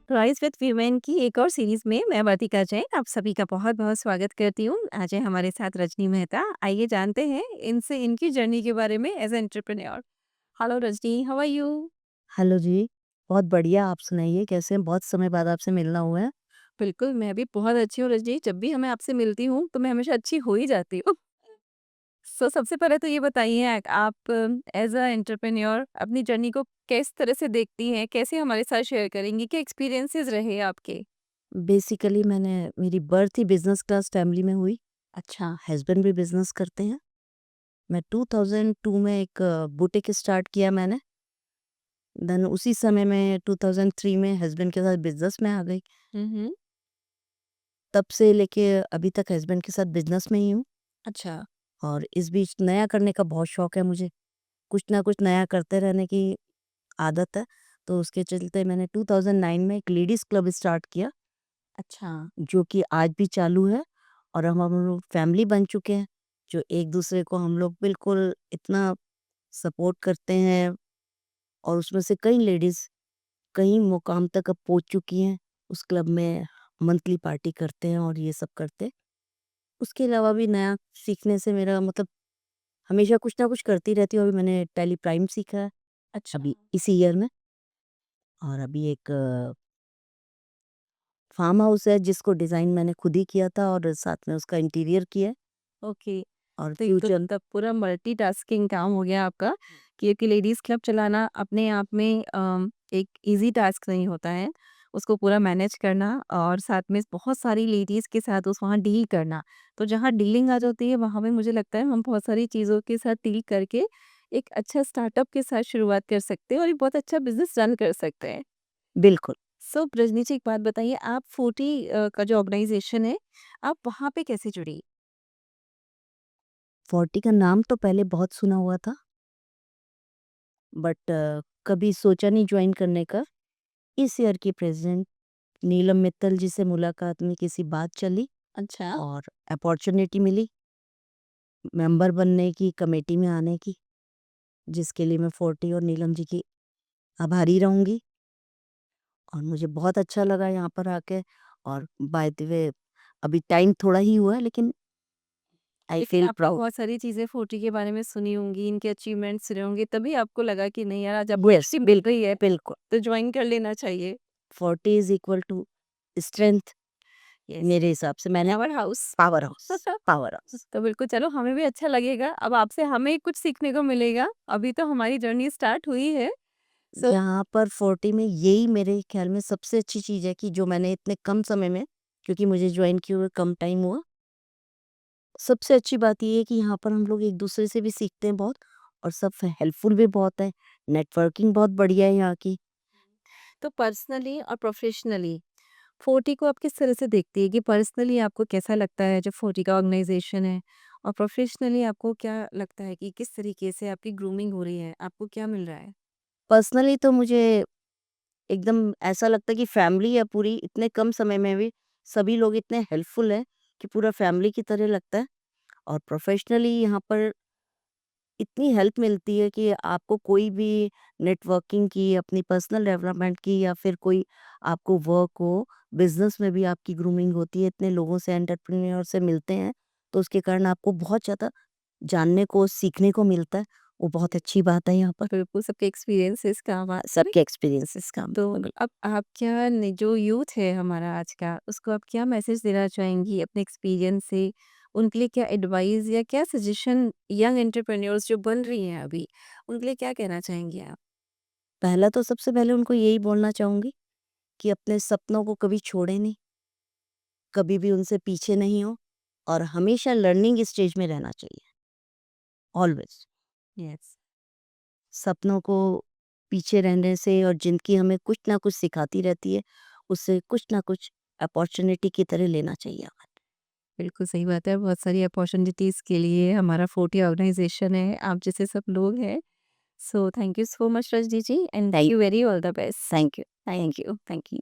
Rise with women की एक और सीरीज में मैं वर्तिका जैन आप सभी का बहुत बहुत स्वागत करती हूँ। आज है हमारे साथ रजनी मेहता। आइए जानते हैं इनसे इनकी जर्नी के बारे में as entrepreneur. Hello Rajni, how are you? Hello जी, बहुत बढ़िया। आप सुनाइए कैसे हैं? बहुत समय बाद आपसे मिलना हुआ है। बिल्कुल, मैं भी बहुत अच्छी हूँ रजनी। जब भी मैं आपसे मिलती हूँ तो मैं हमेशा अच्छी हो ही जाती हूँ। सबसे पहले तो ये बताइए आप एज अ एंटरप्रेन्योर अपनी जर्नी को किस तरह से देखती हैं? कैसे हमारे साथ शेयर करेंगी? क्या एक्सपीरियंसेस रहे आपके? बेसिकली मेरी बर्थ ही बिज़नेस क्लास फैमिली में हुई। अच्छा। हस्बैंड भी बिज़नेस करते हैं। मैं 2002 में एक बुटीक स्टार्ट किया मैंने। देन उसी समय में 2003 में हस्बैंड के साथ बिज़नेस में आ गई। हम्म। तब से लेके अभी तक हस्बैंड के साथ बिज़नेस में ही हूँ अच्छा। और इस बीच नया करने का बहुत शौक है मुझे। कुछ ना कुछ नया करते रहने की आदत है। तो उसके चलते मैंने 2009 में एक लेडीज़ क्लब स्टार्ट किया। अच्छा। जो कि आज भी चालू है और हम लोग फैमिली बन चुके हैं, जो एक दूसरे को हम लोग बिल्कुल इतना सपोर्ट करते हैं और उसमें से कई लेडीज़ कई मुकाम तक अब पहुंच चुकी हैं। उस क्लब में मंथली पार्टी करते हैं और ये सब करते हैं। उसके अलावा भी नया सीखने से मेरा मतलब हमेशा कुछ ना कुछ करती रहती हूँ। अभी मैंने टैली प्राइम सीखा है अच्छा। अभी इसी ईयर में। और अभी एक फार्म हाउस है जिसको डिज़ाइन मैंने खुद ही किया था और साथ में उसका इंटीरियर किया है। ओके। और तो ये तो फ्यूचर तब पूरा मल्टीटास्किंग काम हो गया आपका कि एक लेडीज़ क्लब चलाना अपने आप में एक ईज़ी टास्क नहीं होता है। उसको पूरा मैनेज करना और साथ में बहुत सारी लेडीज़ के साथ उस वहाँ डील करना। तो जहाँ डीलिंग आ जाती है वहाँ पे मुझे लगता है हम बहुत सारी चीज़ों के साथ डील करके एक अच्छा स्टार्टअप के साथ शुरुआत कर सकते हैं और एक बहुत अच्छा बिज़नेस रन कर सकते हैं। बिल्कुल। सो रजनी जी, एक बात बताइए, आप 40 का जो ऑर्गेनाइज़ेशन है, आप वहाँ पे कैसे जुड़ी? 40 का नाम तो पहले बहुत सुना हुआ था, बट कभी सोचा नहीं ज्वाइन करने का। इस ईयर की प्रेज़िडेंट नीलम मित्तल जी से मुलाकात में किसी बात चली अच्छा। और अपॉर्च्युनिटी मिली मेंबर बनने की, कमेटी में आने की, जिसके लिए मैं 40 और नीलम जी की आभारी रहूँगी। और मुझे बहुत अच्छा लगा यहाँ पर आके। और बाय द वे अभी टाइम थोड़ा ही हुआ है लेकिन आई लेकिन फील आपने प्राउड। बहुत सारी चीज़ें 40 के बारे में सुनी होंगी, इनके अचीवमेंट्स सुने होंगे, तभी आपको लगा कि नहीं यार, आज यस, अपॉर्चुनिटी मिल रही है, बिल्कुल। तो जॉइन कर लेना चाहिए। 40 is equal to strength yes. मेरे हिसाब से। मैंने power house. Power house, power house. तो बिल्कुल, चलो हमें भी अच्छा लगेगा, अब आपसे हमें कुछ सीखने को मिलेगा। अभी तो हमारी जर्नी स्टार्ट हुई है। सो यहाँ पर 40 में यही मेरे ख्याल में सबसे अच्छी चीज़ है कि जो मैंने इतने कम समय में, क्योंकि मुझे जॉइन किए हुए कम टाइम हुआ, सबसे अच्छी बात ये है कि यहाँ पर हम लोग एक दूसरे से भी सीखते हैं बहुत और सब हेल्पफुल भी बहुत है। नेटवर्किंग बहुत बढ़िया है यहाँ की। तो पर्सनली और प्रोफेशनली 40 को आप किस तरह से देखती है कि पर्सनली आपको कैसा लगता है जो 40 का ऑर्गेनाइजेशन है, और प्रोफेशनली आपको क्या लगता है कि किस तरीके से आपकी ग्रूमिंग हो रही है, आपको क्या मिल रहा है? पर्सनली तो मुझे एकदम ऐसा लगता है कि फैमिली है पूरी। इतने कम समय में भी सभी लोग इतने हेल्पफुल हैं कि पूरा फैमिली की तरह लगता है। और प्रोफेशनली यहाँ पर इतनी हेल्प मिलती है कि आपको कोई भी नेटवर्किंग की, अपनी पर्सनल डेवलपमेंट की या फिर कोई आपको वर्क हो, बिज़नेस में भी आपकी ग्रूमिंग होती है। इतने लोगों से, एंटरप्रेन्योर से मिलते हैं, तो उसके कारण आपको बहुत ज़्यादा जानने को, सीखने को मिलता है। वो बहुत अच्छी बात है यहाँ पर। बिल्कुल, सबके एक्सपीरियंसेस काम आते हैं। सबके एक्सपीरियंसेस काम तो बिल्कुल। अब आप क्या जो यूथ है हमारा आज का, उसको आप क्या मैसेज देना चाहेंगी अपने एक्सपीरियंस से? उनके लिए क्या एडवाइस या क्या सजेशन, यंग एंटरप्रेन्योर्स जो बन रही हैं अभी, उनके लिए क्या कहना चाहेंगी आप? पहला तो सबसे पहले उनको यही बोलना चाहूँगी कि अपने सपनों को कभी छोड़ें नहीं, कभी भी उनसे पीछे नहीं हो और हमेशा लर्निंग स्टेज में रहना चाहिए, ऑलवेज़। यस। सपनों को पीछे रहने से और ज़िंदगी हमें कुछ ना कुछ सिखाती रहती है, उससे कुछ ना कुछ अपॉर्च्युनिटी की तरह लेना चाहिए हमें। बिल्कुल सही बात है। बहुत सारी अपॉर्च्युनिटीज़ के लिए हमारा 40 ऑर्गनाइज़ेशन है, आप जैसे सब लोग हैं। So thank you so much Rajni ji, and thank you very all the best. Thank you. Thank you, thank you.